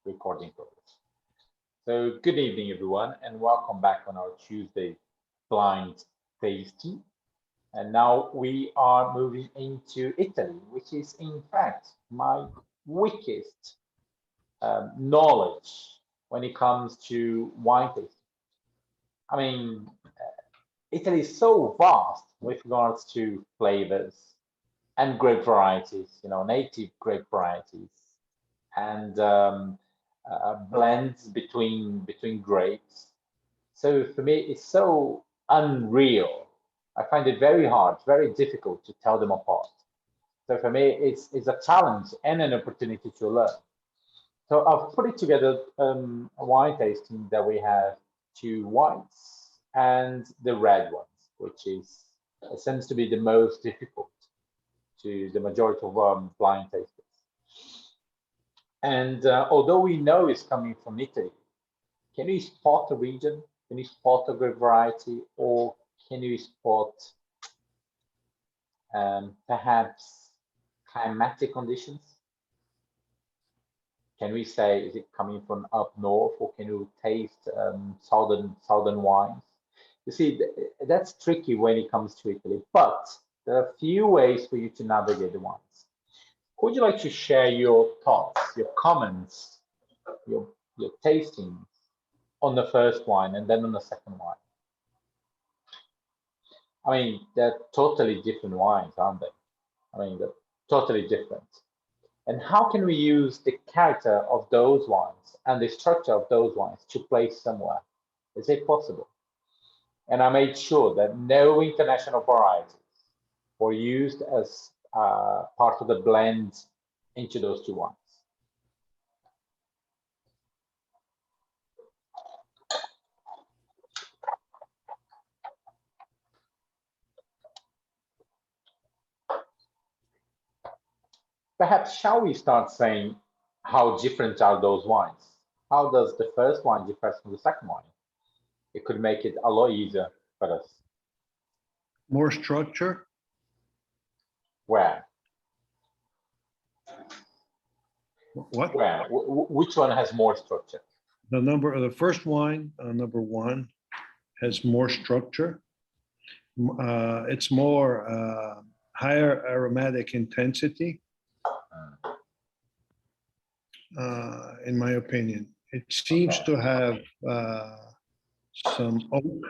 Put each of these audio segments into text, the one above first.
recording progress. So good evening, everyone, and welcome back on our Tuesday blind tasting. And now we are moving into Italy, which is in fact my weakest knowledge when it comes to wine tasting. I mean, Italy is so vast with regards to flavors and grape varieties, native grape varieties, and blends between grapes. So for me, it's so unreal. I find it very hard, very difficult to tell them apart. So for me, it's a challenge and an opportunity to learn. So I've put it together a wine tasting that we have two whites and the red ones, which is it seems to be the most difficult to the majority of blind tasters. And although we know it's coming from Italy, can you spot the region? Can you spot a grape variety, or can you spot perhaps climatic conditions? Can we say is it coming from up north, or can you taste southern wines? You see, that's tricky when it comes to Italy, but there are a few ways for you to navigate the wines. Would you like to share your thoughts, your comments, your tastings on the first wine and then on the second wine? I mean, they're totally different wines, aren't they? I mean, they're totally different. And how can we use the character of those wines and the structure of those wines to place somewhere? Is it possible? And I made sure that no international varieties were used as part of the blend into those two wines. Perhaps shall we start saying how different are those wines? How does the first wine differ from the second wine? It could make it a lot easier for us. More structure. Where? What? Where? Which one has more structure? The first wine, number one, has more structure. It's more higher aromatic intensity, in my opinion. It seems to have some oak.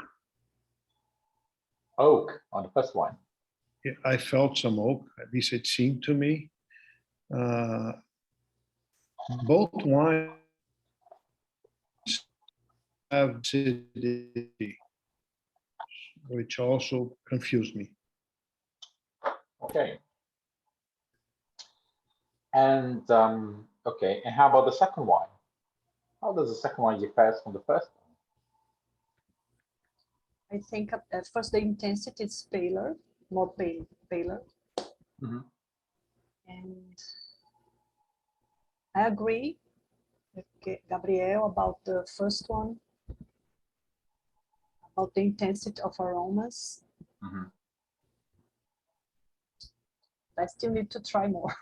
Oak on the first wine. I felt some oak, at least it seemed to me. Both wines have acidity, which also confused me. Okay. And okay, and how about the second wine? How does the second wine differ from the first I think at first the intensity is paler, more paler. one? And I agree with Gabriel about the first one, about the intensity of aromas. Mm-hmm. I still need to try more.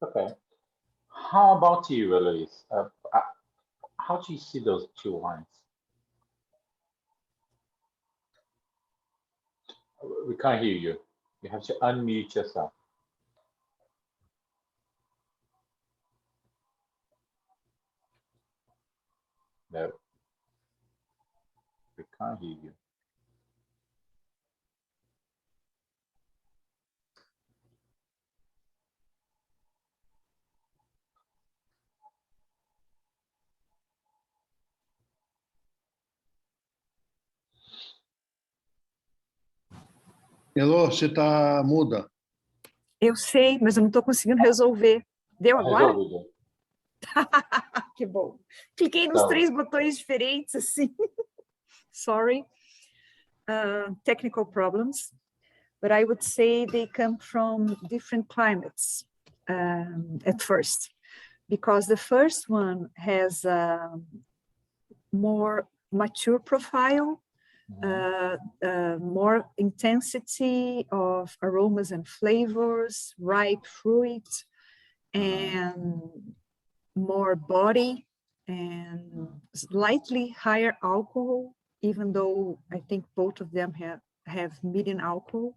Okay. How about you, Eloise? How do you see those two wines? We can't hear you. You have to unmute yourself. No, we can't hear you. Elô, você está muda. Eu sei, mas eu não estou conseguindo resolver. Deu agora? Resolvido. Que bom. Cliquei nos Então. 3 botões diferentes, assim. Sorry. Technical problems. But I would say they come from different climates at first. Because the first one has a more mature profile, more intensity of aromas and flavors, ripe fruit, and more body and slightly higher alcohol, even though I think both of them have medium alcohol.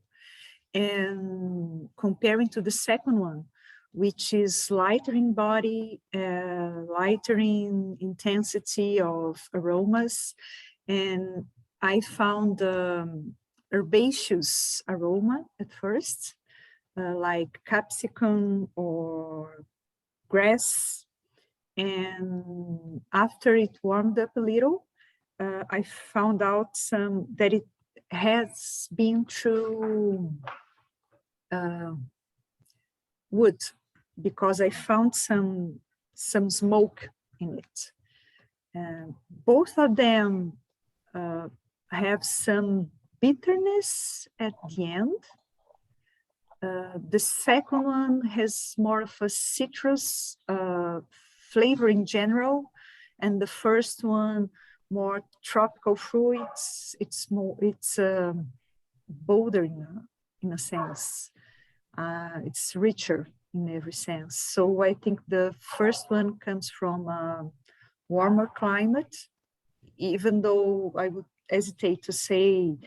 And comparing to the second one, which is lighter in body, lighter in intensity of aromas. And I found herbaceous aroma at first, like capsicum or grass. And after it warmed up a little, I found out that it has been through wood, because I found some smoke in it. Both of them have some bitterness at the end. The second one has more of a citrus flavor in general, and the first one more tropical fruits. It's bolder in a sense. It's richer in every sense. So I think the first one comes from a warmer climate, even though I would hesitate to say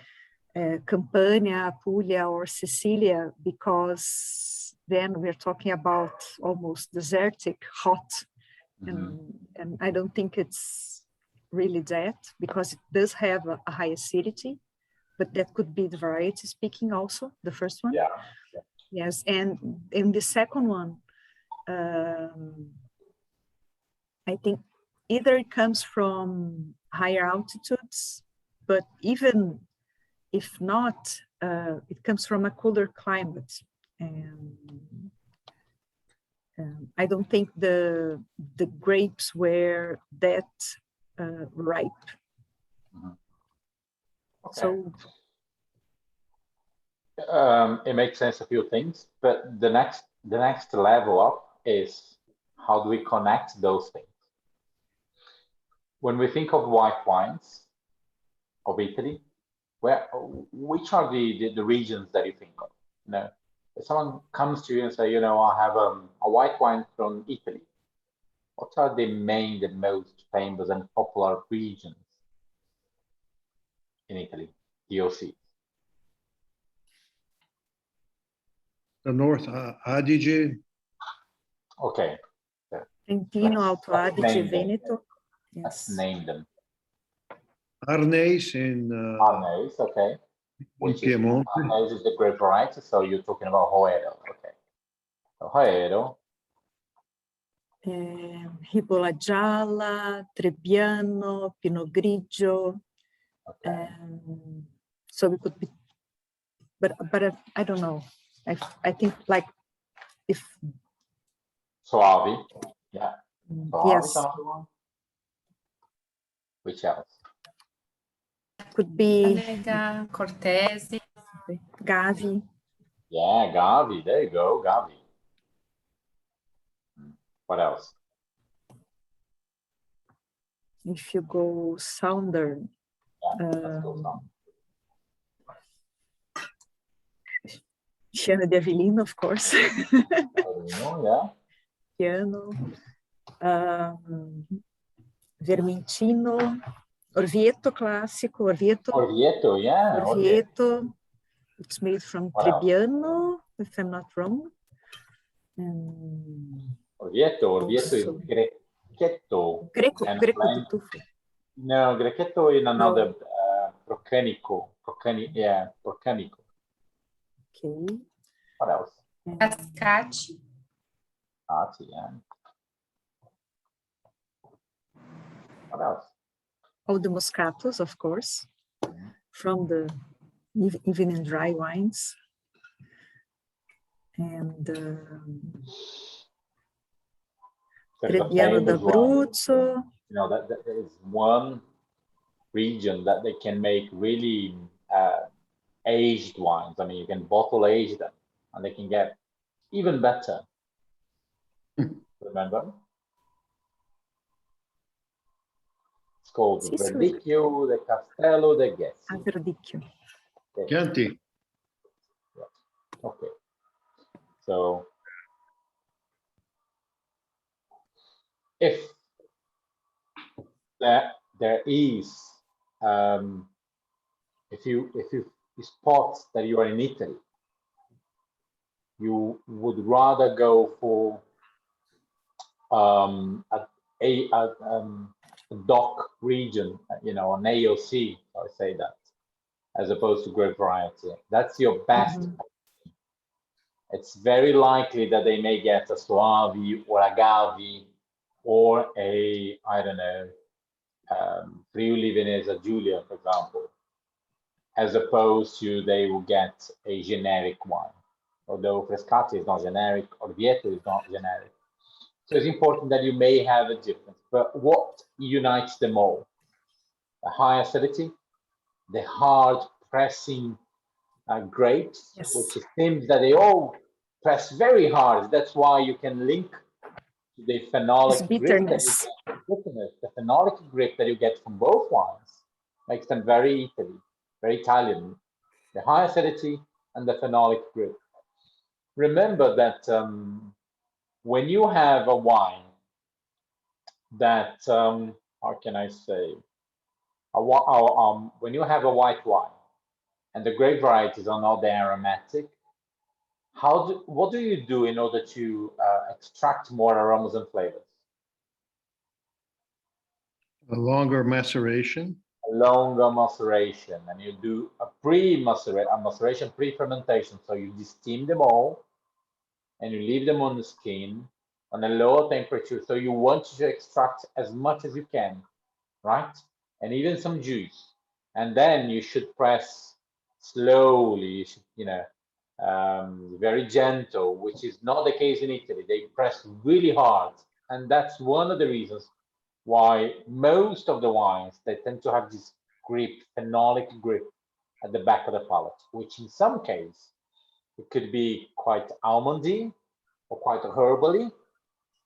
Campania, Puglia, or Sicilia, because then we're talking about almost desertic, hot. And I don't think it's really that, because it does have a high acidity, but that could be the variety speaking also, the first one. Yeah. Yes, and in the second one, I think either it comes from higher altitudes, but even if not, it comes from a cooler climate. And I don't think the grapes were that ripe. Okay. So it makes sense a few things, but the next level up is how do we connect those things? When we think of white wines of Italy, which are the regions that you think of? You know, if someone comes to you and say, you know, I have a white wine from Italy, what are the most famous and popular regions in Italy, DOC? The North Adige, Okay. Trentino, Alto Let's Adige, name them. Veneto. Let's Yes. name them. Arneis in Arneis, okay. Which is Piemonte. Arneis is the grape variety, so you're talking about Hoero, okay. So Hoero, Ribolla Gialla, Trebbiano, Pinot Grigio. okay. So we could be, but I don't know. I think like if Soavi, yeah. Soavi yes, is another one. Which else? could be Lega, Cortese. Gavi. Yeah, Gavi, there you go, Gavi. What else? If you go southern, Yeah, let's go some. Chiano di Avellino, of course. Yeah. Chiano, Vermentino, Orvieto classico, Orvieto, yeah. Orvieto. It's made from What else? Trebbiano, if I'm not wrong. Orvieto is Also- Grechetto. Greco and di blend- Tufo. No, Grechetto in another Procenico. Yeah, Procenico. Okay. What else? Cascati. Yeah. What else? All the Moscatos, of course, from the even in dry wines. And There's a Trebbiano famous one. d'Abruzzo. You know, that there is one region that they can make really aged wines. I mean, you can bottle age them and they can get even better. Remember? It's called Sicily. Verdicchio de Castello de Gessi. Verdicchio. Chianti. Okay. So if there is, if you spot that you are in Italy, you would rather go for a DOC region, you know, an AOC, I say that, as opposed to grape variety. That's your best. It's very likely that they may get a Soave or Agave or a, I don't know, Friuli Venezia Giulia, for example, as opposed to they will get a generic one. Although Frascati is not generic, Orvieto is not generic. So it's important that you may have a difference. But what unites them all? The high acidity, the hard pressing grapes, Yes. which it seems that they all press very hard. That's why you can link to the phenolic It's grip that you bitterness. get. Bitterness, the phenolic grip that you get from both wines makes them very Italy, very Italian. The high acidity and the phenolic grip. Remember that when you have a wine that, how can I say, when you have a white wine and the grape varieties are not that aromatic, what do you do in order to extract more aromas and flavors? A longer maceration. A longer maceration, and you do a maceration pre-fermentation. So you steam them all and you leave them on the skin on a lower temperature. So you want to extract as much as you can, right? And even some juice. And then you should press slowly, you should, you know, very gentle, which is not the case in Italy. They press really hard. And that's one of the reasons why most of the wines, they tend to have this grip, phenolic grip at the back of the palate, which in some case, it could be quite almondy or quite herbally,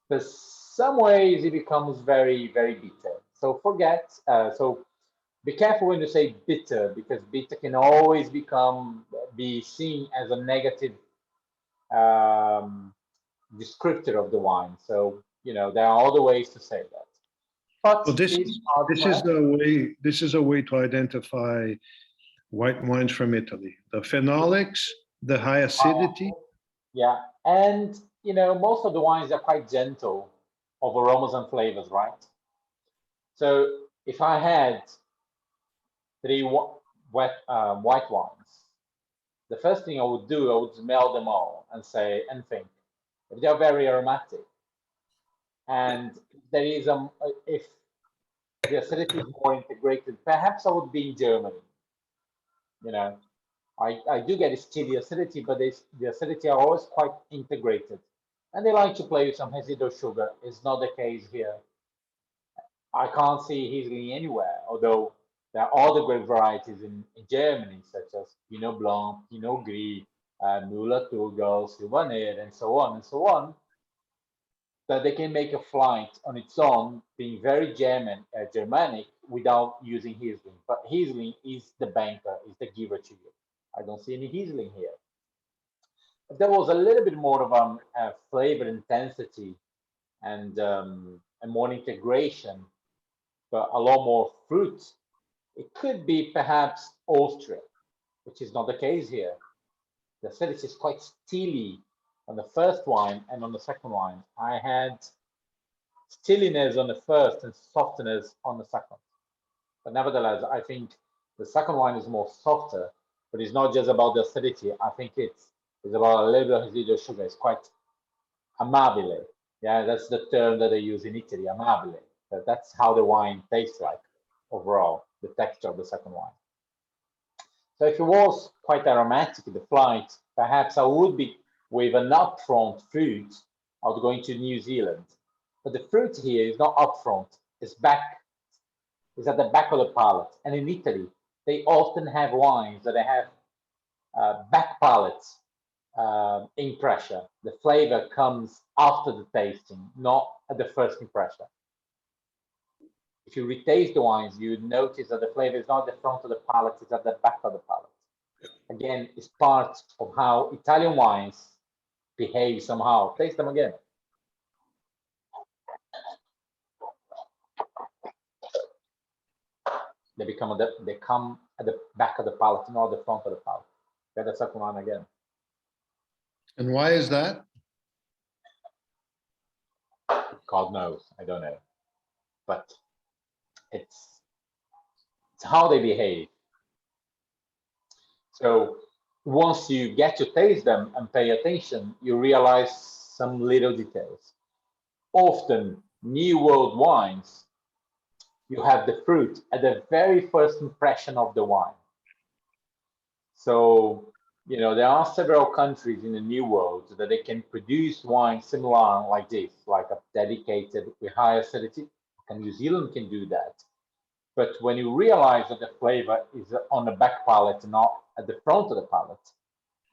but some ways it becomes very, very bitter. So so be careful when you say bitter, because bitter can always be seen as a negative descriptor of the wine. So, you know, there are other ways to say that. But So this these are the this is a way to identify white wines from Italy. The phenolics, the high acidity. Yeah, and you know, most of the wines are quite gentle of aromas and flavors, right? So if I had three white wines, the first thing I would do, I would smell them all and say and think if they're very aromatic, and there is if the acidity is more integrated, perhaps I would be in Germany. You know, I do get a steady acidity, but the acidity are always quite integrated. And they like to play with some residual sugar. It's not the case here. I can't see Riesling anywhere, although there are other grape varieties in Germany, such as Pinot Blanc, Pinot Gris, Müller-Thurgau, Sylvaner, and so on and so on, that they can make a flight on its own, being very Germanic, without using Riesling. But Riesling is the banker, is the giver to you. I don't see any Riesling here. If there was a little bit more of a flavor intensity and more integration, but a lot more fruit, it could be perhaps Austria, which is not the case here. The acidity is quite steely on the first wine, and on the second wine, I had steeliness on the first and softness on the second. But nevertheless, I think the second wine is more softer, but it's not just about the acidity. I think it's about a little bit of residual sugar. It's quite amabile. Yeah, that's the term that they use in Italy, amabile. That's how the wine tastes like overall, the texture of the second wine. So if it was quite aromatic, the flight, perhaps I would be with an upfront fruit out going to New Zealand. But the fruit here is not upfront, it's at the back of the palate. And in Italy, they often have wines that they have back palates impression. The flavor comes after the tasting, not at the first impression. If you retaste the wines, you notice that the flavor is not at the front of the palate, it's at the back of the palate. Again, it's part of how Italian wines behave somehow. Taste them again. they come at the back of the palate, not the front of the palate. Get the second one again. And why is that? God knows, I don't know, but it's how they behave. So once you get to taste them and pay attention, you realize some little details. Often, New World wines, you have the fruit at the very first impression of the wine. So, there are several countries in the New World that they can produce wine similar like this, like a dedicated with high acidity. And New Zealand can do that. But when you realize that the flavor is on the back palate, not at the front of the palate,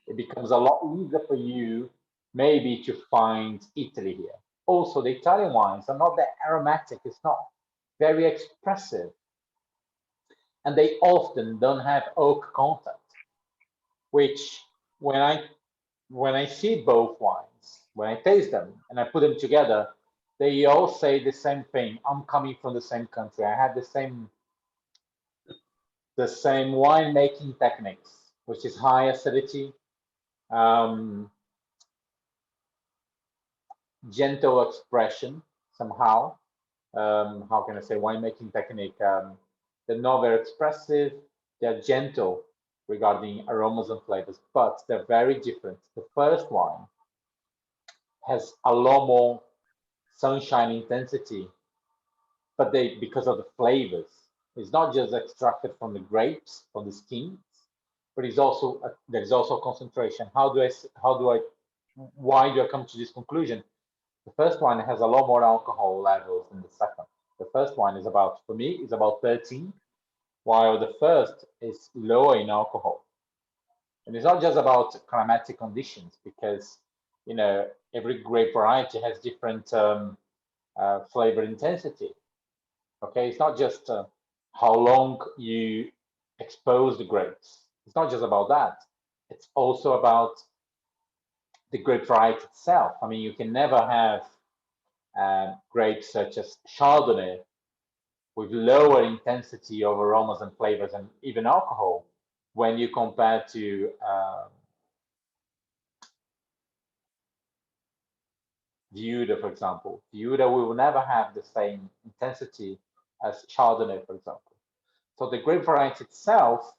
it becomes a lot easier for you maybe to find Italy here. Also, the Italian wines are not that aromatic. It's not very expressive. And they often don't have oak content, which when I see both wines, when I taste them and I put them together, they all say the same thing. I'm coming from the same country. I have the same winemaking techniques, which is high acidity, gentle expression somehow. How can I say winemaking technique? They're not very expressive. They're gentle regarding aromas and flavors, but they're very different. The first wine has a lot more sunshine intensity, but because of the flavors, it's not just extracted from the grapes, from the skins, but there's also concentration. Why do I come to this conclusion? The first one has a lot more alcohol levels than the second. The first one is for me, is about 13, while the first is lower in alcohol. And it's not just about climatic conditions, because, every grape variety has different flavor intensity. Okay, it's not just how long you expose the grapes. It's not just about that. It's also about the grape variety itself. I mean, you can never have grapes such as Chardonnay with lower intensity of aromas and flavors and even alcohol when you compare to Viuda, for example. Viuda will never have the same intensity as Chardonnay, for example. So the grape variety itself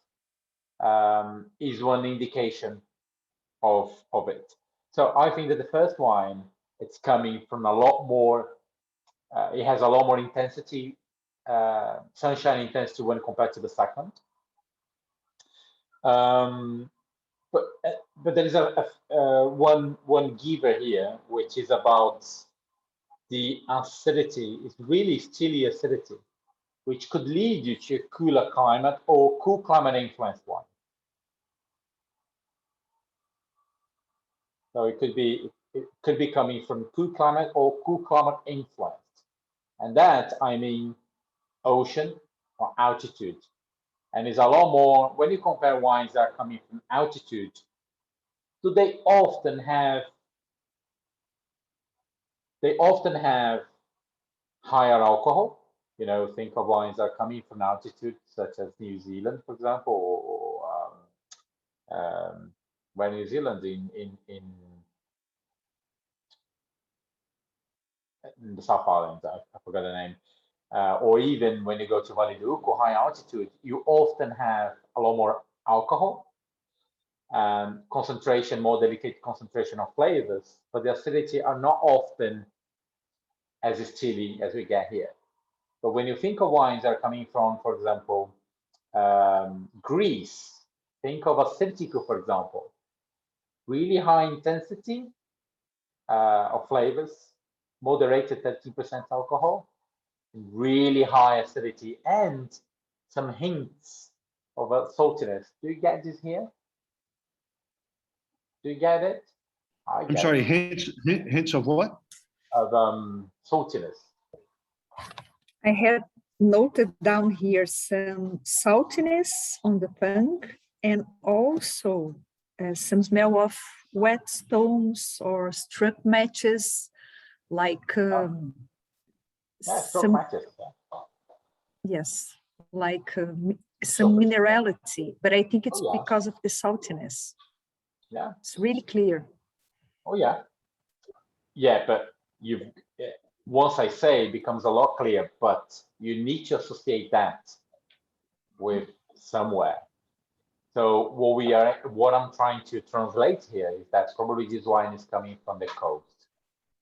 is one indication of it. So I think that the first wine, it's coming from a lot more, it has a lot more intensity, sunshine intensity when compared to the second. But there is one giver here, which is about the acidity. It's really steely acidity, which could lead you to a cooler climate or cool climate influenced wine. So it could be coming from cool climate or cool climate influenced, and that I mean ocean or altitude. And it's a lot more when you compare wines that are coming from altitude. So they often have higher alcohol. Think of wines that are coming from altitude, such as New Zealand, for example, or where New Zealand in the South Island, I forgot the name, or even when you go to Vale do Uco, high altitude, you often have a lot more alcohol, concentration, more delicate concentration of flavors, but the acidity are not often as steely as we get here. But when you think of wines that are coming from, for example, Greece, think of Assyrtiko, for example, really high intensity of flavors, moderated 13% alcohol, really high acidity, and some hints of saltiness. Do you get this here? Do you get it? I'm sorry, hints of what? Of saltiness. I had noted down here some saltiness on the tongue and also some smell of wet stones or strut matches, like Strut matches. yes, like some minerality, but I think it's Oh, yeah. because of the saltiness. Yeah. It's really clear. Oh, yeah. Yeah, but you once I say it becomes a lot clearer, but you need to associate that with somewhere. So what I'm trying to translate here is that probably this wine is coming from the coast.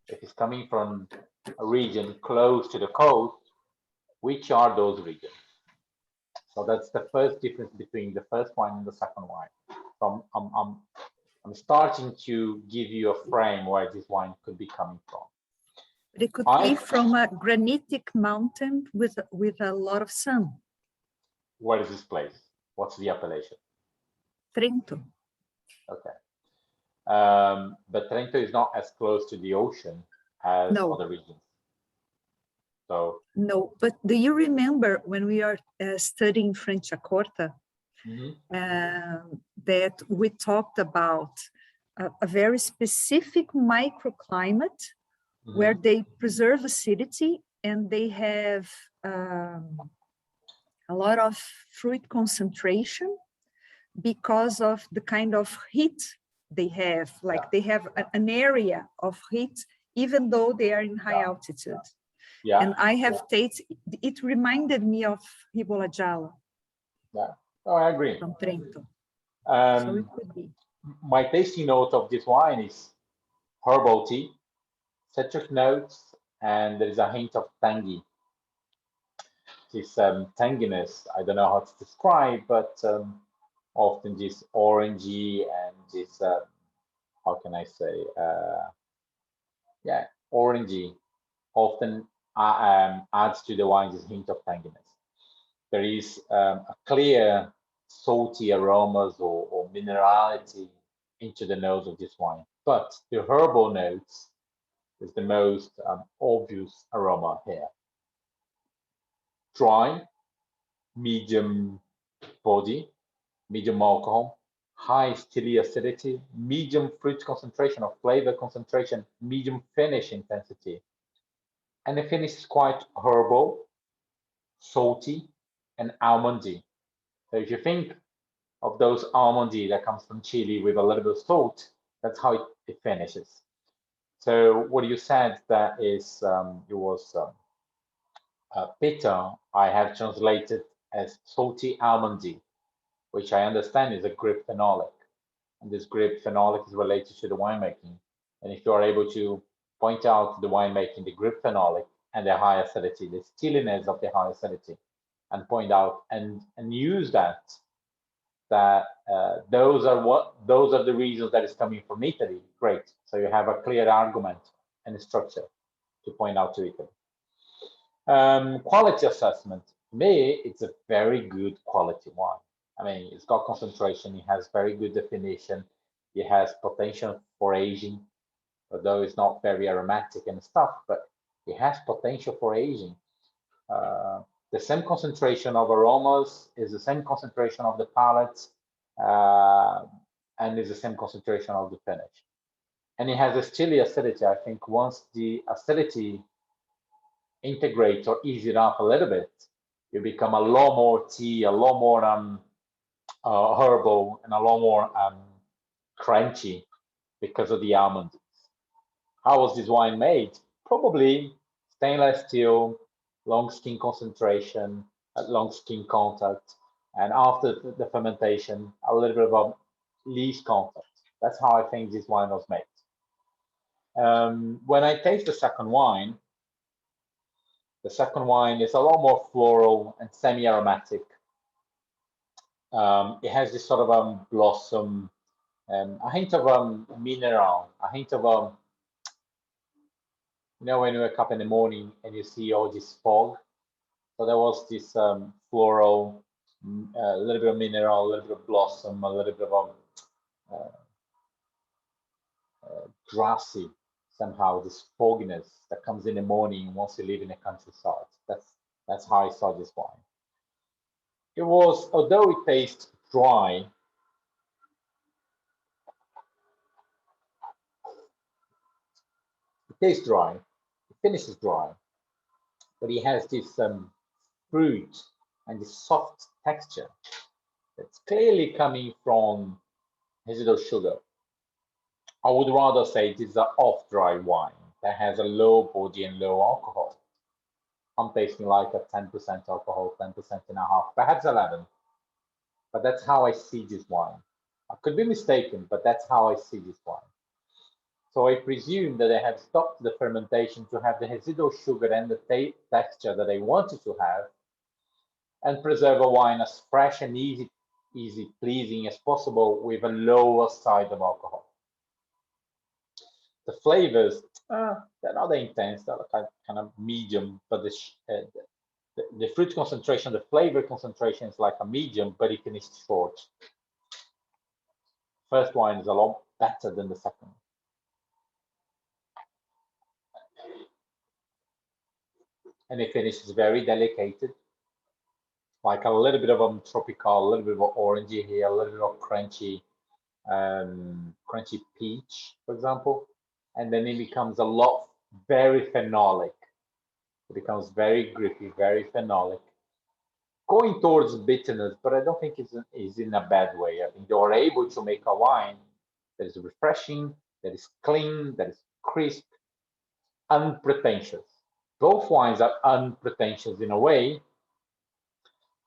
If it's coming from a region close to the coast, which are those regions? So that's the first difference between the first wine and the second wine. So I'm starting to give you a frame where this wine could be coming from. But it could be from a granitic mountain with a lot of sun. Where is this place? What's the appellation? Trento. Okay. But Trento is not as close to the ocean as other regions. So no, but do you remember when we are studying Franciacorta, that we talked about a very specific microclimate where they preserve acidity and they have a lot of fruit concentration because of the kind of heat they have, like they have an area of heat even though they are in high altitude. Yeah. And I have tasted, it reminded me of Ribolla Gialla. Yeah, oh, I agree. From Trento. So it could be. My tasting note of this wine is herbal tea, citric notes, and there is a hint of tangy. This tanginess, I don't know how to describe, but often this orangey and this, how can I say, yeah, orangey often adds to the wine this hint of tanginess. There is a clear salty aromas or minerality into the nose of this wine, but the herbal notes is the most obvious aroma here. Dry, medium body, medium alcohol, high stily acidity, medium fruit concentration or flavor concentration, medium finish intensity. And the finish is quite herbal, salty, and almondy. So if you think of those almondy that comes from Chile with a little bit of salt, that's how it finishes. So what you said that is it was bitter, I have translated as salty almondy, which I understand is a grape phenolic. And this grape phenolic is related to the winemaking. And if you are able to point out the winemaking, the grape phenolic and the high acidity, the stiliness of the high acidity, and point out and use that those are the reasons that is coming from Italy. Great. So you have a clear argument and structure to point out to Italy. Quality assessment. To me, it's a very good quality wine. I mean, it's got concentration. It has very good definition. It has potential for aging, although it's not very aromatic and stuff, but it has potential for aging. The same concentration of aromas is the same concentration of the palate, and is the same concentration of the finish. And it has a stily acidity. I think once the acidity integrates or ease it up a little bit, you become a lot more tea, a lot more herbal, and a lot more crunchy because of the almonds. How was this wine made? Probably stainless steel, long skin concentration, long skin contact, and after the fermentation, a little bit of lees contact. That's how I think this wine was made. When I taste the second wine is a lot more floral and semi-aromatic. It has this sort of blossom, a hint of mineral, a hint of you know, when you wake up in the morning and you see all this fog. So there was this floral, a little bit of mineral, a little bit of blossom, a little bit of grassy, somehow this fogginess that comes in the morning once you live in the countryside. That's how I saw this wine. It was, although it tastes dry, it tastes dry, it finishes dry, but it has this fruit and the soft texture that's clearly coming from residual sugar. I would rather say this is an off-dry wine that has a low body and low alcohol. I'm tasting like a 10% alcohol, 10.5%, perhaps 11. But that's how I see this wine. I could be mistaken, but that's how I see this wine. So I presume that they have stopped the fermentation to have the residual sugar and the texture that they wanted to have, and preserve a wine as fresh and easy pleasing as possible with a lower side of alcohol. The flavors, they're not intense, they're kind of medium, but the fruit concentration, the flavor concentration is like a medium, but it finished short. First wine is a lot better than the second. And it finishes very delicate, like a little bit of tropical, a little bit of orangey here, a little bit of crunchy peach, for example. And then it becomes a lot, very phenolic. It becomes very grippy, very phenolic, going towards bitterness, but I don't think it's in a bad way. I think they are able to make a wine that is refreshing, that is clean, that is crisp, unpretentious. Both wines are unpretentious in a way,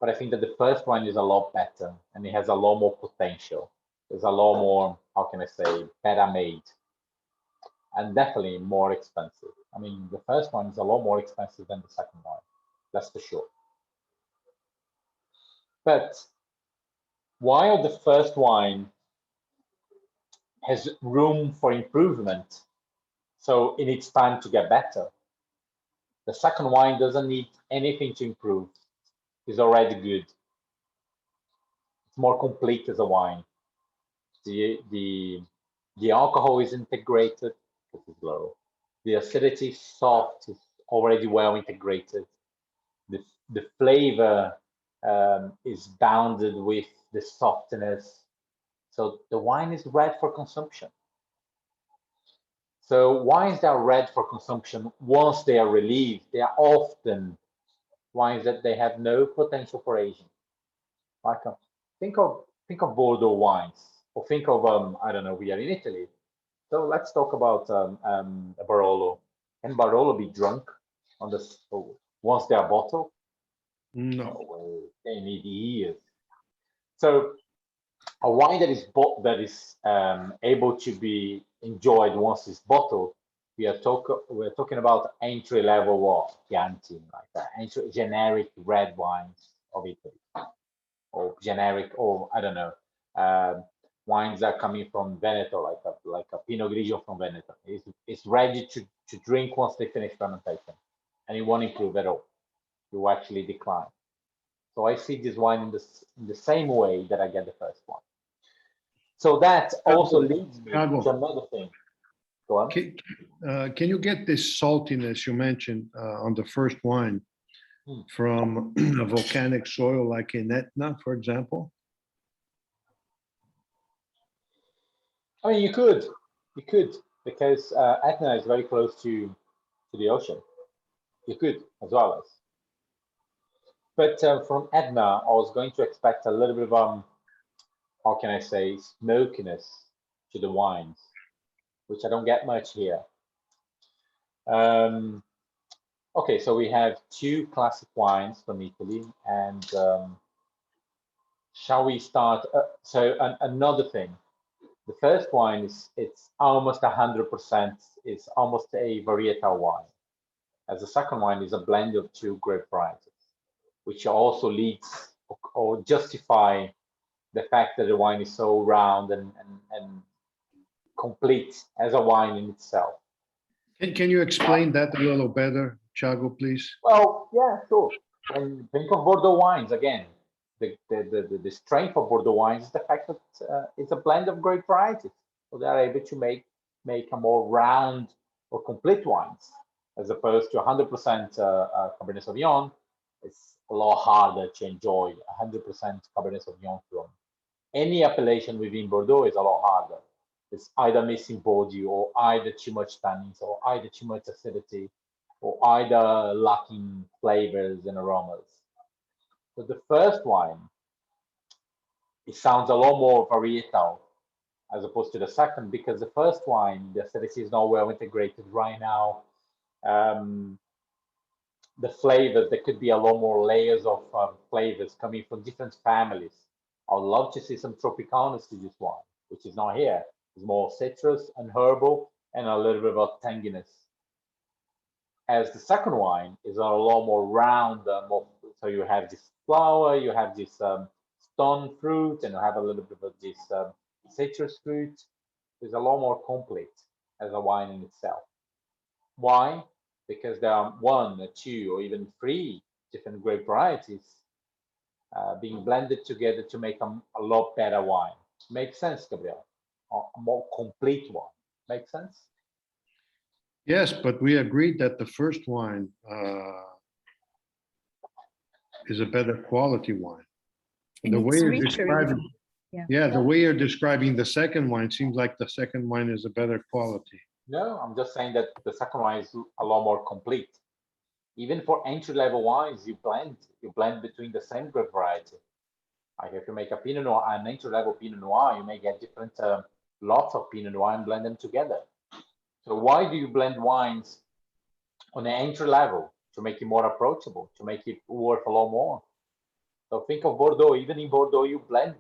but I think that the first one is a lot better and it has a lot more potential. There's a lot more, how can I say, better made, and definitely more expensive. I mean, the first one is a lot more expensive than the second one, that's for sure. But while the first wine has room for improvement, so it needs time to get better, the second wine doesn't need anything to improve. It's already good. It's more complete as a wine. The alcohol is integrated, this is low. The acidity is soft, is already well integrated. The flavor is bounded with the softness. So the wine is ready for consumption. So wines that are ready for consumption, once they are relieved, they are often wines that they have no potential for aging. Like think of Bordeaux wines, or think of I don't know, we are in Italy. So let's talk about Barolo. Can Barolo be drunk on the once they are bottled? No. They need years. So a wine that is able to be enjoyed once it's bottled, we're talking about entry level or Chianti, like that, generic red wines of Italy, or generic, or I don't know, wines that are coming from Veneto, like a Pinot Grigio from Veneto. It's ready to drink once they finish fermentation, and it won't improve at all. It will actually decline. So I see this wine in the same way that I get the first one. So that also leads me to another thing. Go on. Can you get this saltiness you mentioned on the first wine from a volcanic soil like in Etna, for example? I mean, you could, because Etna is very close to the ocean. You could as well as. But from Etna, I was going to expect a little bit of how can I say, smokiness to the wines, which I don't get much here. Okay, so we have two classic wines from Italy, and shall we start? Another thing, the first wine it's almost 100%. It's almost a varietal wine, as the second wine is a blend of two grape varieties, which also leads or justify the fact that the wine is so round and complete as a wine in itself. Can you explain that a little better, Thiago, please? Well, yeah, sure. When you think of Bordeaux wines, again, the strength of Bordeaux wines is the fact that it's a blend of grape varieties. So they are able to make a more round or complete wines, as opposed to 100% Cabernet Sauvignon. It's a lot harder to enjoy 100% Cabernet Sauvignon from any appellation within Bordeaux is a lot harder. It's either missing body, or either too much tannins, or either too much acidity, or either lacking flavors and aromas. So the first wine, it sounds a lot more varietal as opposed to the second, because the first wine, the acidity is not well integrated right now. The flavors, there could be a lot more layers of flavors coming from different families. I would love to see some tropicalness to this wine, which is not here. It's more citrus and herbal and a little bit of tanginess. As the second wine is a lot more round, so you have this flower, you have this stone fruit, and you have a little bit of this citrus fruit. It's a lot more complete as a wine in itself. Why? Because there are one, two, or even three different grape varieties being blended together to make a lot better wine. Makes sense, Gabriel? A more complete one. Makes sense? Yes, but we agreed that the first wine is a better quality wine. And The it's way you're richer describing, even. yeah, the way you're describing the second wine seems like the second wine is a better quality. No, I'm just saying that the second wine is a lot more complete. Even for entry-level wines, you blend between the same grape variety. Like if you make a Pinot Noir, an entry-level Pinot Noir, you may get different lots of Pinot Noir and blend them together. So why do you blend wines on the entry level? To make it more approachable, to make it worth a lot more. So think of Bordeaux. Even in Bordeaux, you blend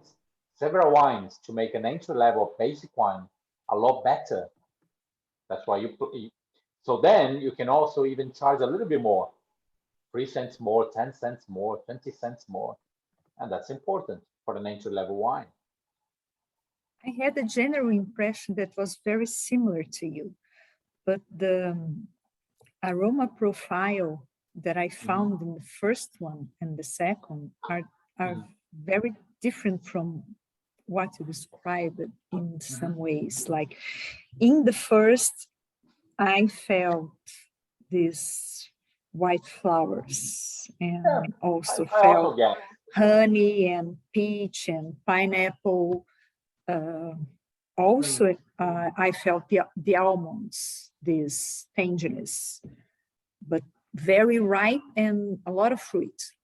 several wines to make an entry level basic wine a lot better. That's why so then you can also even charge a little bit more, 3 cents more, 10 cents more, 20 cents more. And that's important for an entry level wine. I had a general impression that was very similar to you, but the aroma profile that I found in the first one and the second are very different from what you described in some ways. Like in the first, I felt these white flowers and also felt honey and peach and pineapple. Also, I felt the almonds, this tanginess, but very ripe and a lot of fruit.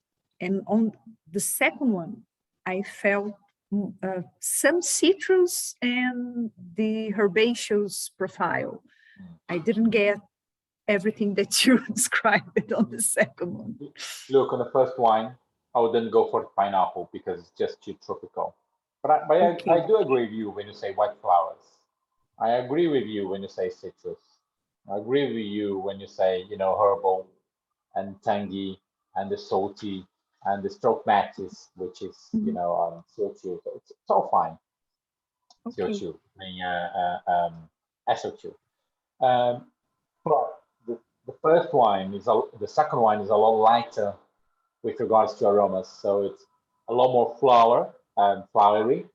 And on the second one, I felt some citrus and the herbaceous profile. I didn't get everything that you described on the second one. Look, on the first wine, I wouldn't go for pineapple because it's just too tropical. But I do agree with you when you say white flowers. I agree with you when you say citrus. I agree with you when you say, herbal and tangy and the salty and the stroke matches, which is, CO2. So it's all fine. Okay. CO2, I mean, SO2. But the first wine the second wine is a lot lighter with regards to aromas. So it's a lot more flowery,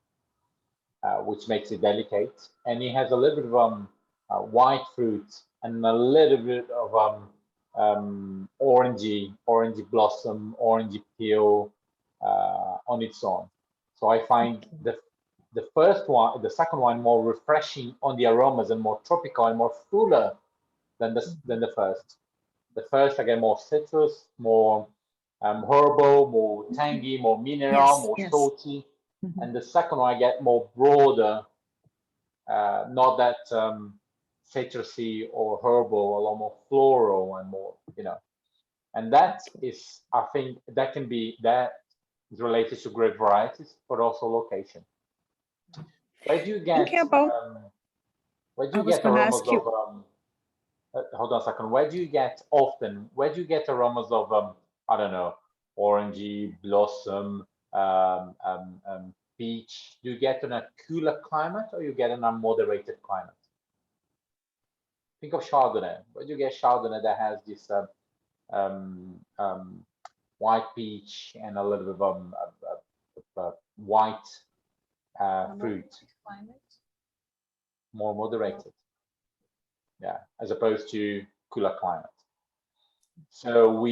which makes it delicate. And it has a little bit of white fruit and a little bit of orangey blossom, orangey peel on its own. So I find the second one more refreshing on the aromas and more tropical and more fuller than the first. The first I get more citrus, more herbal, more tangy, more mineral, more salty. And the second one I get more broader, not that citrusy or herbal, a lot more floral and more, And that is, I think, that is related to grape varieties, but also location. Where do you get? Where do you get aromas of? Hold on a second. Where do you get aromas of I don't know, orangey blossom, peach? Do you get in a cooler climate or you get in a moderated climate? Think of Chardonnay. Where do you get Chardonnay that has this white peach and a little bit of white fruit? More moderated. Yeah, as opposed to cooler climate. So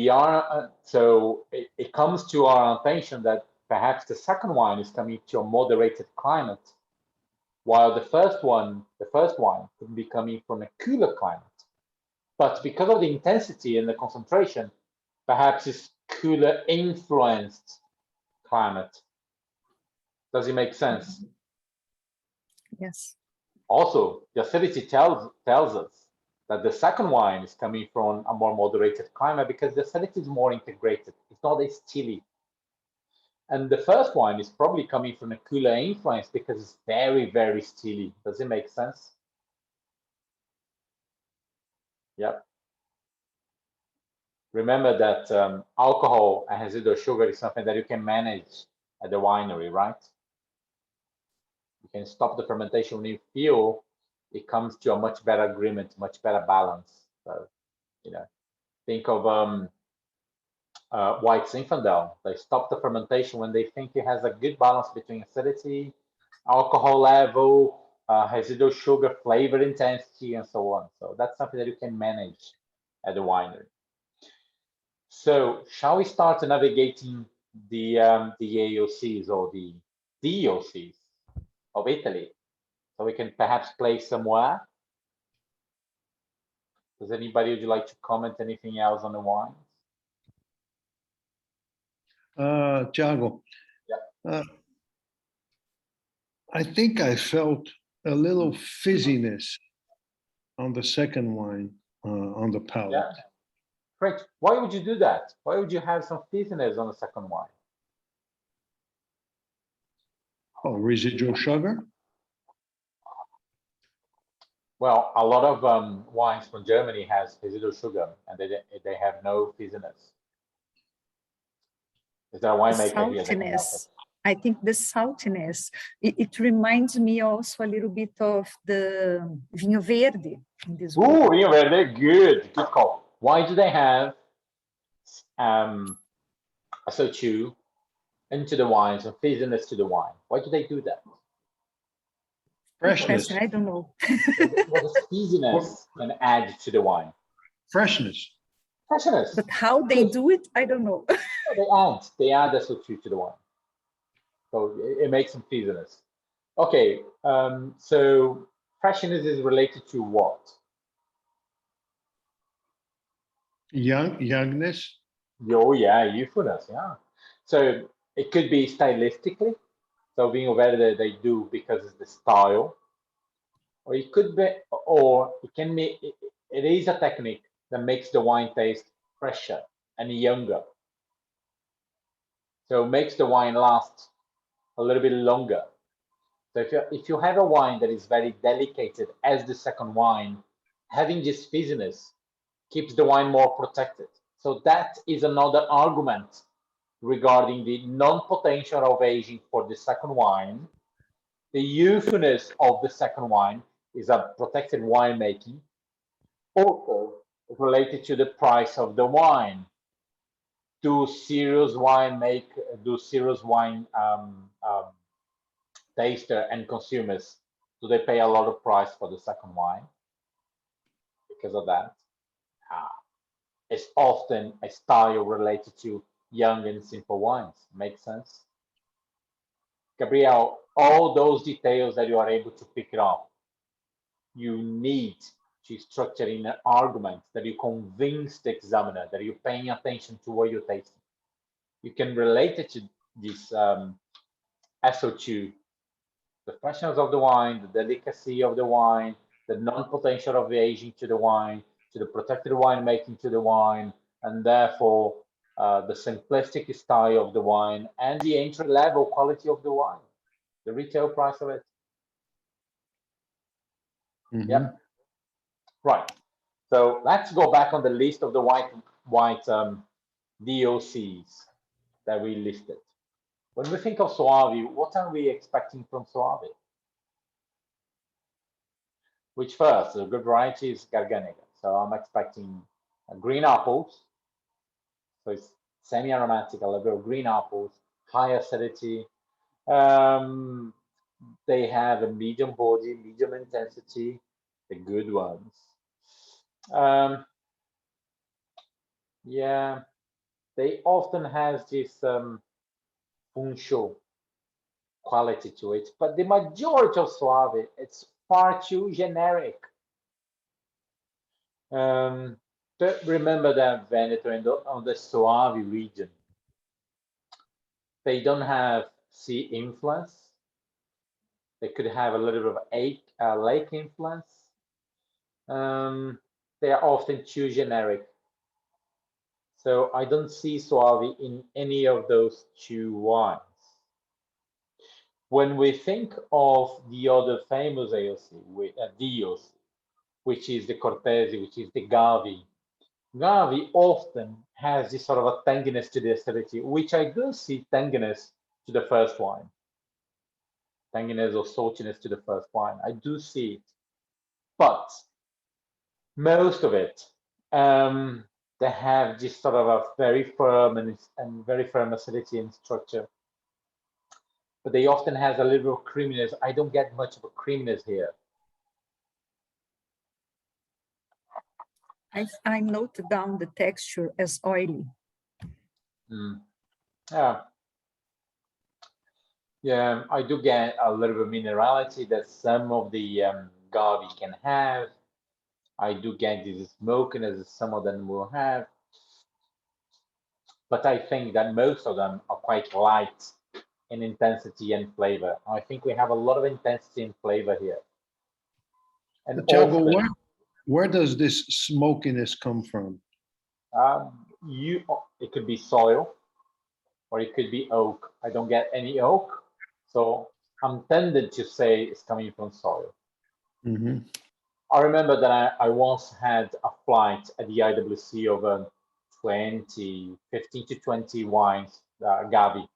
it comes to our attention that perhaps the second wine is coming to a moderated climate, while the first wine could be coming from a cooler climate. But because of the intensity and the concentration, perhaps it's cooler influenced climate. Does it make sense? Yes. Also, the acidity tells us that the second wine is coming from a more moderated climate because the acidity is more integrated. It's not as chilly. And the first wine is probably coming from a cooler influence because it's very, very steely. Does it make sense? Yep. Remember that alcohol and residual sugar is something that you can manage at the winery, right? You can stop the fermentation when you feel it comes to a much better agreement, much better balance. So, you know, think of White Zinfandel. They stop the fermentation when they think it has a good balance between acidity, alcohol level, residual sugar, flavor intensity, and so on. So that's something that you can manage at the winery. So shall we start navigating the AOCs or the DOCs of Italy? So we can perhaps play somewhere. Does anybody would you like to comment anything else on the wines? Thiago, Yeah. I think I felt a little fizziness on the second wine on the palate. Yeah. Great. Why would you do that? Why would you have some fizziness on the second wine? Oh, residual sugar? Well, a lot of wines from Germany has residual sugar, and they have no fizziness. Is there a winemaker here that can help us? Saltiness. I think the saltiness, it reminds me also a little bit of the vinho verde in this way. Ooh, Vinho Verde, good call. Why do they have SO2 into the wines and fizziness to the wine? Why do they do that? Freshness. Question, I don't know. What does fizziness can add to the wine? Freshness. Freshness. But how they do it, I don't know. They add SO2 to the wine. So it makes some fizziness. Okay, so freshness is related to what? Youngness. Oh yeah, youthfulness, yeah. So it could be stylistically. So Vinho Verde they do because it's the style. Or it could be, or it can be, it is a technique that makes the wine taste fresher and younger. So it makes the wine last a little bit longer. So if you have a wine that is very delicate as the second wine, having this fizziness keeps the wine more protected. So that is another argument regarding the non-potential of aging for the second wine. The youthfulness of the second wine is a protected winemaking. Also related to the price of the wine. Do serious wine taster and consumers, do they pay a lot of price for the second wine because of that? It's often a style related to young and simple wines. Makes sense? Gabriel, all those details that you are able to pick it up, you need to structure in an argument that you convince the examiner that you're paying attention to what you're tasting. You can relate it to this SO2, the freshness of the wine, the delicacy of the wine, the non-potential of the aging to the wine, to the protected winemaking to the wine, and therefore the simplistic style of the wine and the entry-level quality of the wine, the retail price of it. Mhm. Yep. Right. So let's go back on the list of the white DOCs that we listed. When we think of Soave, what are we expecting from Soave? Which first, the good variety is Garganega. So I'm expecting green apples. So it's semi-aromatic, a little bit of green apples, high acidity. They have a medium body, medium intensity, the good ones. Yeah, they often has this puncho quality to it, but the majority of Soave, it's far too generic. But remember that Veneto and on the Soave region, They don't have sea influence. They could have a little bit of lake influence. They are often too generic. So I don't see Suave in any of those two wines. When we think of the other famous AOC, DOC, which is the Cortese, which is the Gavi, Gavi often has this sort of a tanginess to the acidity, which I do see tanginess to the first wine. Tanginess or saltiness to the first wine. I do see it. But most of it, they have this sort of a very firm and very firm acidity and structure. But they often has a little bit of creaminess. I don't get much of a creaminess here. I noted down the texture as oily. Yeah. Yeah, I do get a little bit of minerality that some of the Gavi can have. I do get this smokiness that some of them will have. But I think that most of them are quite light in intensity and flavor. I think we have a lot of intensity and flavor here. And Thiago, often, where does this smokiness come from? it could be soil or it could be oak. I don't get any oak, so I'm tempted to say it's coming from soil. Mhm. I remember that I once had a flight at the IWC over 15 to 20 wines, Gavi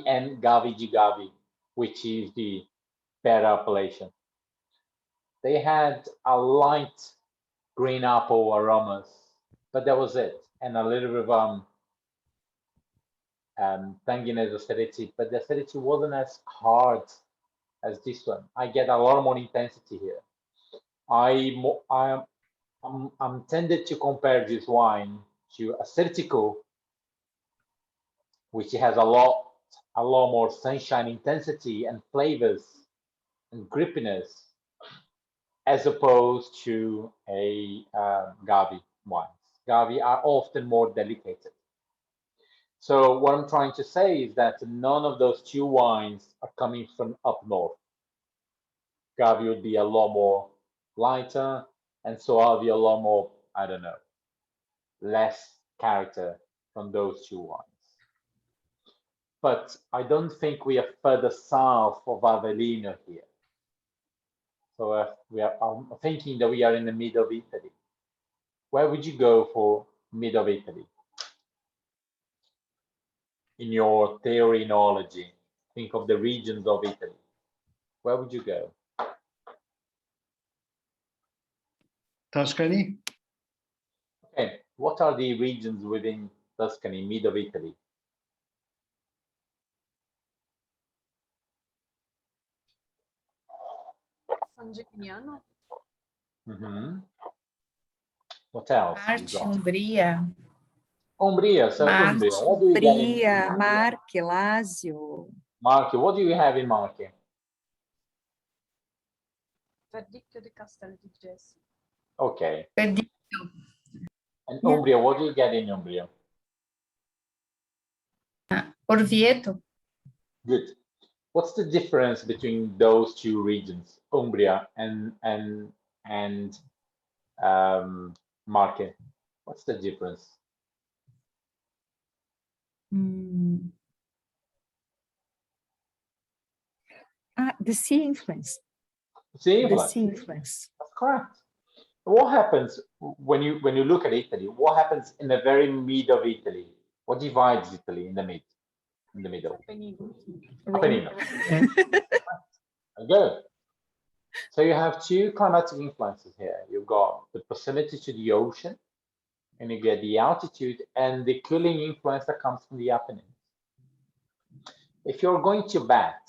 and Gavi di Gavi, which is the better appellation. They had a light green apple aromas, but that was it, and a little bit of tanginess acidity, but the acidity wasn't as hard as this one. I get a lot more intensity here. I'm tended to compare this wine to Acertico, which has a lot more sunshine intensity and flavors and grippiness, as opposed to a Gavi wines. Gavi are often more delicate. So what I'm trying to say is that none of those two wines are coming from up north. Gavi would be a lot more lighter, and Soavi a lot more, I don't know, less character from those two wines. But I don't think we are further south of Avellino here. So I'm thinking that we are in the middle of Italy. Where would you go for mid of Italy? In your theorynology, think of the regions of Italy. Where would you go? Tuscany? Okay, what are the regions within Tuscany, mid of Italy? San Gimignano. What else? Arte, Umbria. Umbria, so Umbria. What do you get in Bria, Umbria? Marche, Lazio. Marche, what do you have in Marche? Verdicchio di Castel di Jesse. Okay. Verdicchio. And Yeah. Umbria, what do you get in Umbria? Orvieto. Good. What's the difference between those two regions, Umbria and Marche? What's the difference? The sea influence. See, The sea influence. that's correct. What happens when you look at Italy? What happens in the very mid of Italy? What divides Italy in the middle? Appennino. Apennino. Good. So you have two climatic influences here. You've got the proximity to the ocean, and you get the altitude and the cooling influence that comes from the Apennines. If you're going to bet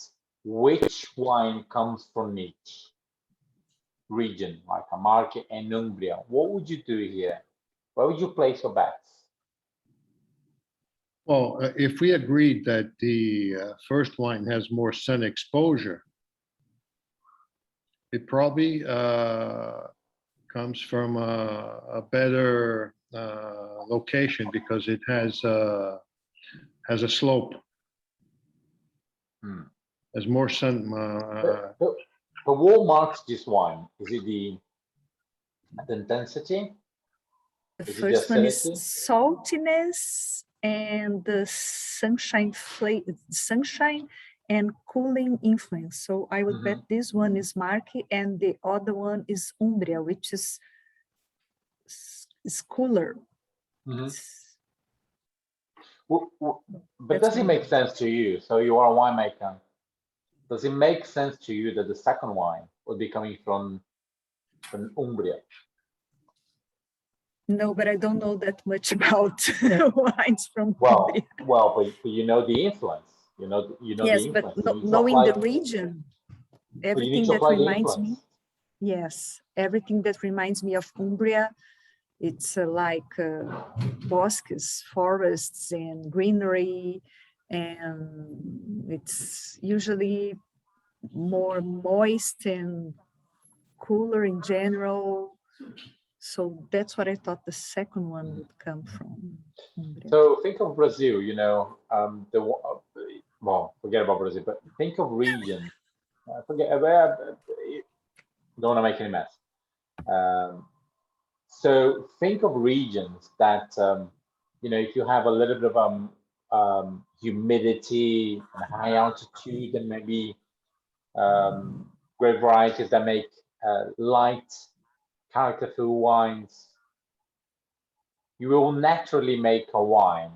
which wine comes from each region, like Marche and Umbria, what would you do here? Where would you place your bets? Well, if we agreed that the first wine has more sun exposure, it probably comes from a better location because it has a slope. Hmm. There's more sun. But what marks this wine? Is it the intensity? The Is it the first one is acidity? saltiness and the sunshine and cooling influence. So I would bet this one is Marchi and the other one is Umbria, which is cooler. But does it make sense to you? So you are a winemaker. Does it make sense to you that the second wine would be coming from Umbria? No, but I don't know that much about wines from Umbria. But you know the influence. You know Yes, the but influence. knowing the region, But you need everything to that apply the reminds me, influence. yes, everything that reminds me of Umbria, it's like bosques, forests, and greenery, and it's usually more moist and cooler in general. So that's what I thought the second one would come from. Umbria. So think of Brazil. You know, forget about Brazil, but think of region. Don't want to make any mess. So think of regions that you know, if you have a little bit of humidity and high altitude, and maybe grape varieties that make light, characterful wines, you will naturally make a wine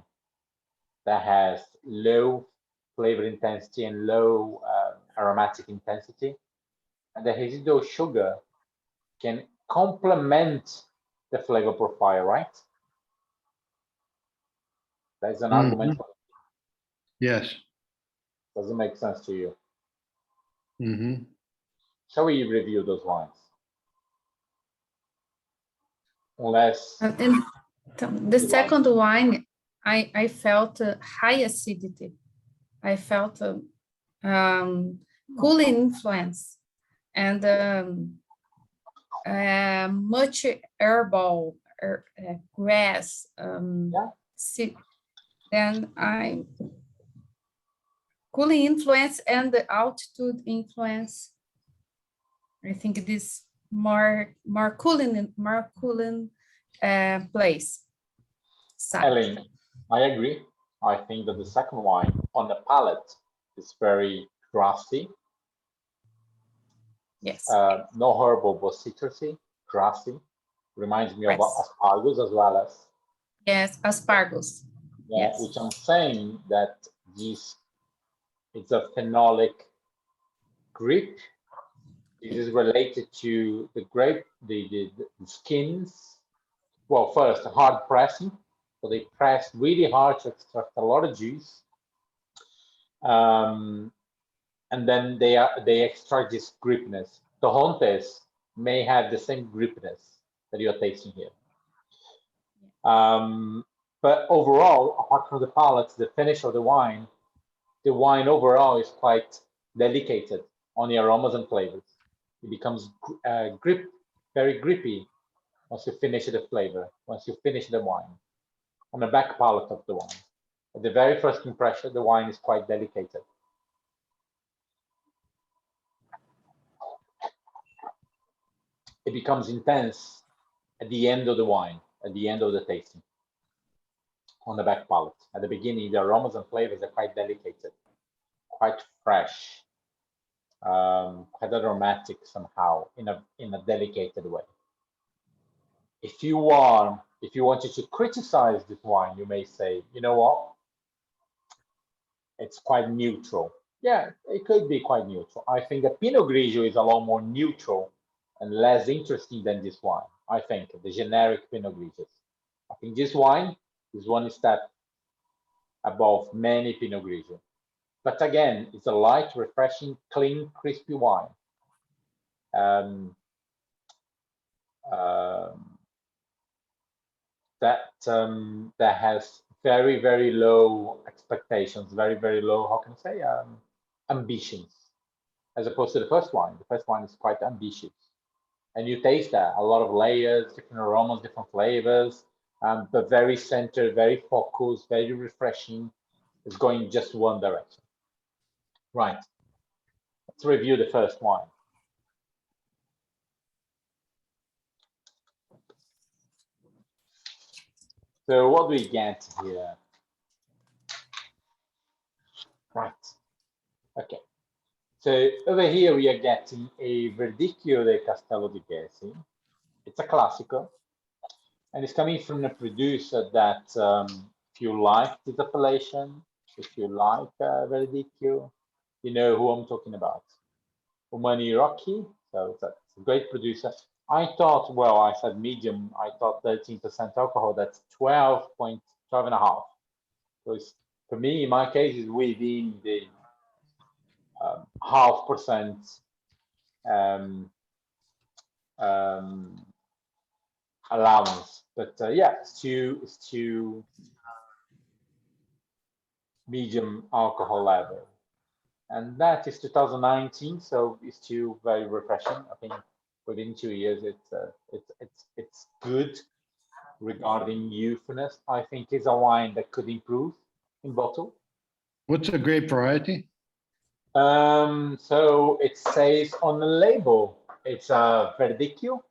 that has low flavor intensity and low aromatic intensity, and the residual sugar can complement the flavor profile, right? That's an argument. Yes. Does it make sense to you? Mm-hmm. Shall we review those wines? Unless And the second wine, I felt high acidity. I felt cooling influence and much herbal grass. Then cooling influence and the altitude influence. I think this more cooling place. Ellen, I agree. I think that the second wine on the palate is very grassy. Yes. No herbal, but citrusy, grassy. Reminds me of asparagus as well as. Yes, asparagus. Yeah, yes. Which I'm saying that this it's a phenolic grip. This is related to the grape, the skins. Well, first hard pressing. So they press really hard to extract a lot of juice. And then they extract this gripness. Torontes may have the same gripness that you're tasting here. But overall, apart from the palate, the finish of the wine overall is quite delicate on the aromas and flavors. It becomes very grippy once you finish the flavor, once you finish the wine, on the back palate of the wine. At the very first impression, the wine is quite delicate. It becomes intense at the end of the wine, at the end of the tasting, on the back palate. At the beginning, the aromas and flavors are quite delicate, quite fresh, quite aromatic somehow, in a delicate way. If you wanted to criticize this wine, you may say, you know what? It's quite neutral. Yeah, it could be quite neutral. I think the Pinot Grigio is a lot more neutral and less interesting than this wine. I think the generic Pinot Grigios. I think this wine is one step above many Pinot Grigio. But again, it's a light, refreshing, clean, crispy wine. That has very, very low expectations, very, very low, how can I say, ambitions, as opposed to the first wine. The first wine is quite ambitious. And you taste that, a lot of layers, different aromas, different flavors, but very centered, very focused, very refreshing. It's going just one direction. Right. Let's review the first wine. So what do we get here? Right. Okay. So over here we are getting a Verdicchio de Castello di Gesi. It's a classical, and it's coming from a producer that, if you like this appellation, if you like Verdicchio, you know who I'm talking about. Umani Rocky, so it's a great producer. I thought, well, I said medium, I thought 13% alcohol, that's 12 and a half. So it's, for me, in my case, is within the 0.5% allowance. But yeah, it's too medium alcohol level. And that is 2019, so it's still very refreshing. I think within 2 years, it's good regarding youthfulness. I think it's a wine that could improve in bottle. What's a grape variety? So it says on the label, it's a Verdicchio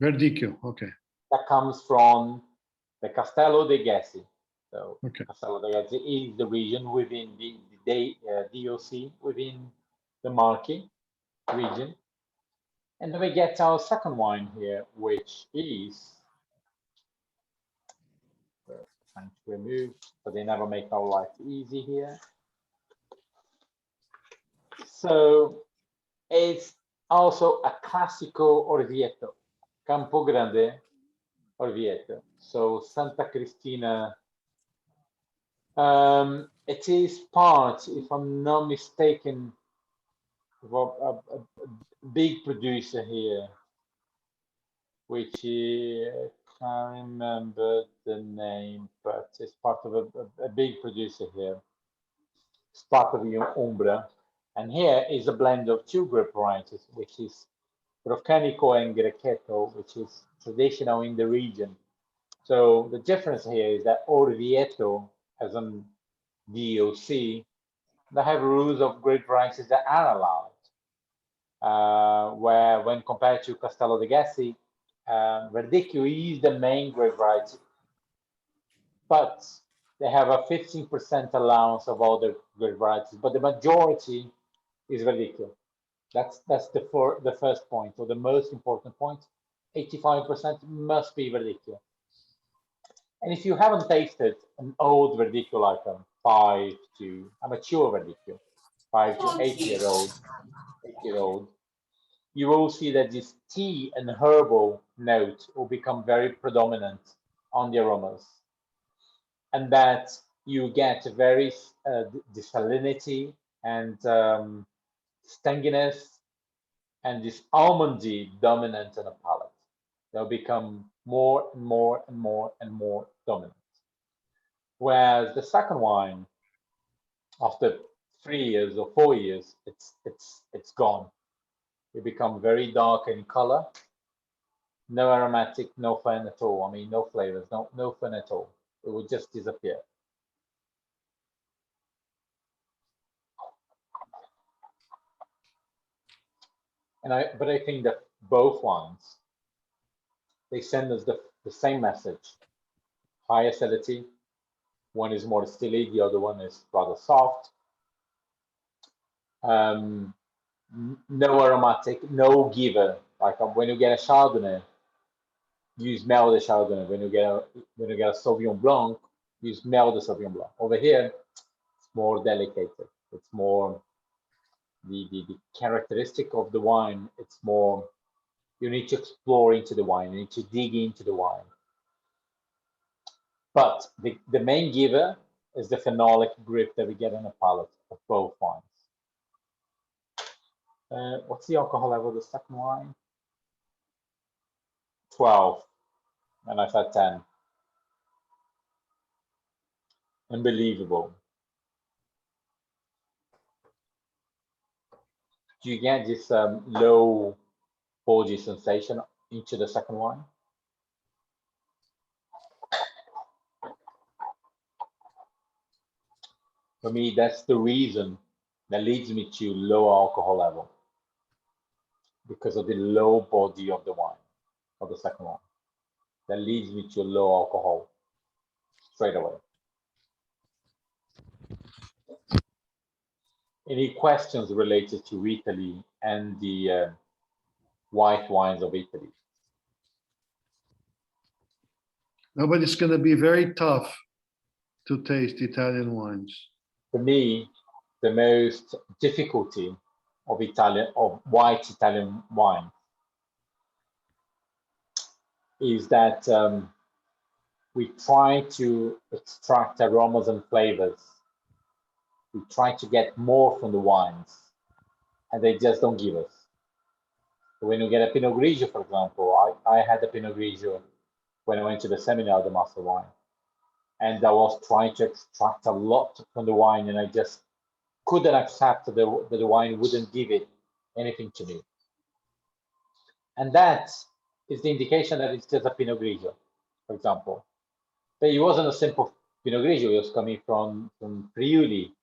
Verdicchio, okay. that comes from the Castello de Gesi. So Okay. Castello de Gesi is the region within the DOC, within the Marche region. And then we get our second wine here, which is trying to remove, but they never make our life easy here. So it's also a classical Orvieto, Campo Grande Orvieto. So Santa Cristina. It is part, if I'm not mistaken, of a big producer here, which is, I can't remember the name, but it's part of a big producer here. It's part of Umbra. And here is a blend of two grape varieties, which is Roccanico and Grechetto, which is traditional in the region. So the difference here is that Orvieto has an DOC that have rules of grape varieties that are allowed. Where when compared to Castello de Gesi, Verdicchio is the main grape variety, but they have a 15% allowance of all the grape varieties, but the majority is Verdicchio. That's the first point, or the most important point. 85% must be Verdicchio. And if you haven't tasted an old Verdicchio, like a mature Verdicchio, 5 to 8-year-old, you will see that this tea and herbal note will become very predominant on the aromas, and that you get a very desalinity and stanginess and this almondy dominant on the palate. They'll become more and more and more and more dominant. Whereas the second wine, after 3 years or 4 years, it's gone. It become very dark in color, no aromatic, no fun at all. I mean, no flavors, no fun at all. It would just disappear. But I think that both ones, they send us the same message. High acidity. One is more stilly, the other one is rather soft. No aromatic, no giver. Like when you get a Chardonnay, you smell the Chardonnay. When you get a Sauvignon Blanc, you smell the Sauvignon Blanc. Over here, it's more delicate. It's more the characteristic of the wine. It's more, you need to explore into the wine. You need to dig into the wine. But the main giver is the phenolic grip that we get on the palate of both wines. What's the alcohol level of the second wine? 12, and I've had 10. Unbelievable. Do you get this low 4G sensation into the second wine? For me, that's the reason That leads me to low alcohol level because of the low body of the wine, of the second one. That leads me to low alcohol straight away. Any questions related to Italy and the white wines of Italy? No, but it's going to be very tough to taste Italian wines. For me, the most difficulty of white Italian wine is that we try to extract aromas and flavors. We try to get more from the wines, and they just don't give us. So when you get a Pinot Grigio, for example, I had a Pinot Grigio when I went to the seminar, the Master Wine, and I was trying to extract a lot from the wine, and I just couldn't accept that the wine wouldn't give it anything to me. And that is the indication that it's just a Pinot Grigio, for example. But it wasn't a simple Pinot Grigio, it was coming from Friuli,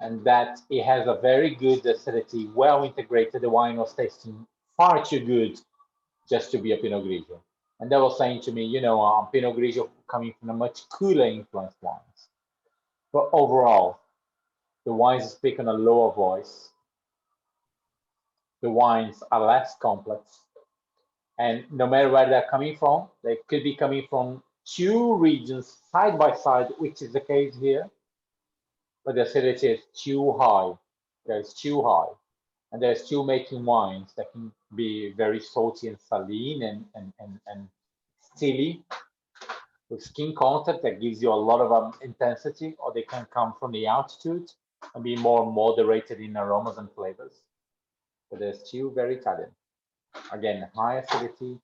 and that it has a very good acidity, well integrated. The wine was tasting far too good just to be a Pinot Grigio. And they were saying to me, you know, Pinot Grigio coming from a much cooler influenced wines. But overall, the wines speak on a lower voice. The wines are less complex. And no matter where they're coming from, they could be coming from two regions side by side, which is the case here. But the acidity is too high. It's too high. And they're still making wines that can be very salty and saline and steely with skin contact that gives you a lot of intensity, or they can come from the altitude and be more moderated in aromas and flavors. But they're still very Italian. Again, high acidity,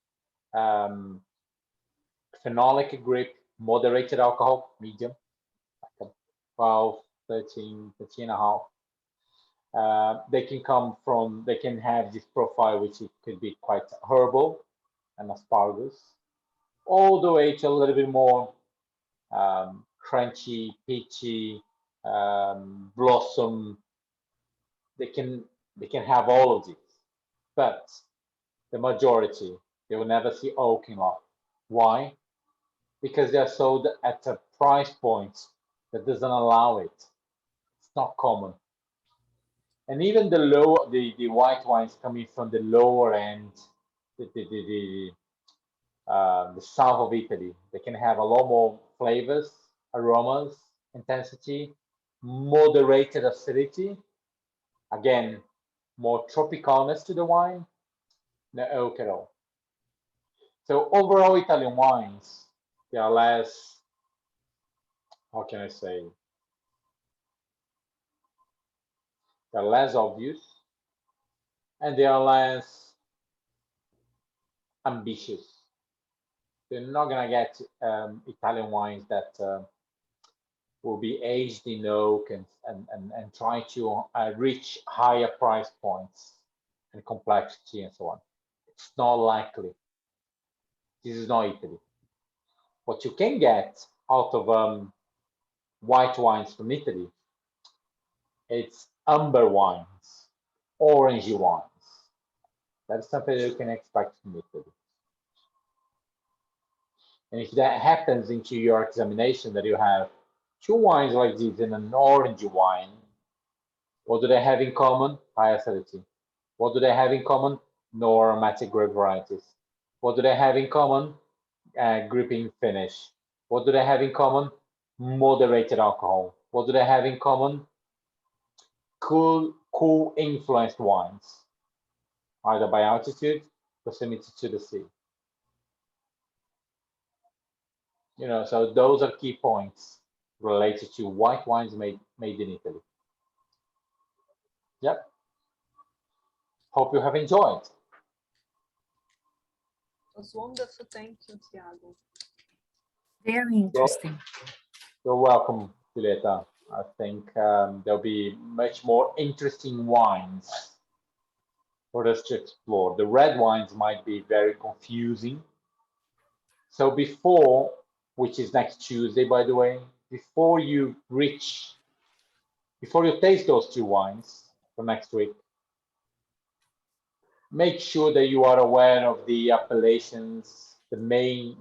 phenolic grip, moderated alcohol, medium, like a 12, 13, 13 and a half. They can come from, they can have this profile, which it could be quite herbal and asparagus, all the way to a little bit more crunchy, peachy, blossom. They can have all of these, but the majority, they will never see oak in lot. Why? Because they're sold at a price point that doesn't allow it. It's not common. And even the white wines coming from the lower end, the south of Italy, they can have a lot more flavors, aromas, intensity, moderated acidity. Again, more tropicalness to the wine, no oak at all. So overall, Italian wines, they are less, how can I say? They're less obvious, and they are less ambitious. You're not gonna get Italian wines that will be aged in oak and try to reach higher price points and complexity and so on. It's not likely. This is not Italy. What you can get out of white wines from Italy, it's amber wines, orangey wines. That's something that you can expect from Italy. And if that happens into your examination, that you have two wines like this and an orangey wine, what do they have in common? High acidity. What do they have in common? No aromatic grape varieties. What do they have in common? Gripping finish. What do they have in common? Moderated alcohol. What do they have in common? Cool influenced wines, either by altitude, proximity to the sea. You know, so those are key points related to white wines made in Italy. Yep. Hope you have enjoyed. It was wonderful. Thank you, Thiago. Very interesting. You're welcome, Julieta. I think there'll be much more interesting wines for us to explore. The red wines might be very confusing. So before, which is next Tuesday, by the way, before you reach before you taste those 2 wines for next week, make sure that you are aware of the appellations, the main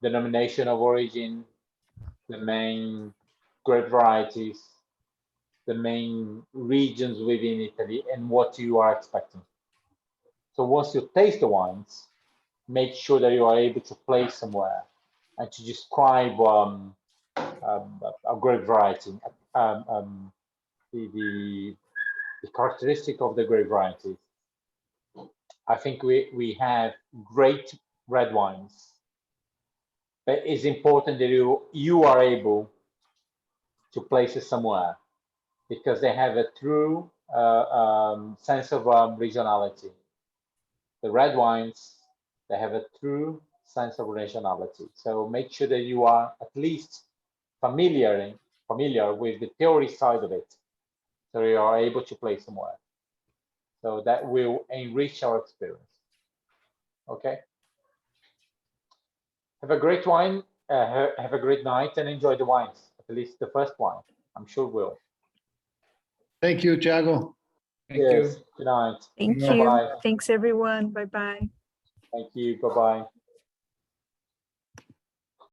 denomination of origin, the main grape varieties, the main regions within Italy, and what you are expecting. So once you taste the wines, make sure that you are able to place somewhere and to describe a grape variety, the characteristic of the grape varieties. I think we have great red wines, but it's important that you are able to place it somewhere because they have a true sense of regionality. The red wines, they have a true sense of regionality. So make sure that you are at least familiar with the theory side of it, so you are able to play somewhere. So that will enrich our experience. Okay. Have a great wine. Have a great night and enjoy the wines. At least the first one, I'm sure will. Thank you, Thiago. Thank Yes. you. Good night. Thank Yeah. you. Bye. Thanks, everyone. Bye-bye. Thank you. Bye-bye.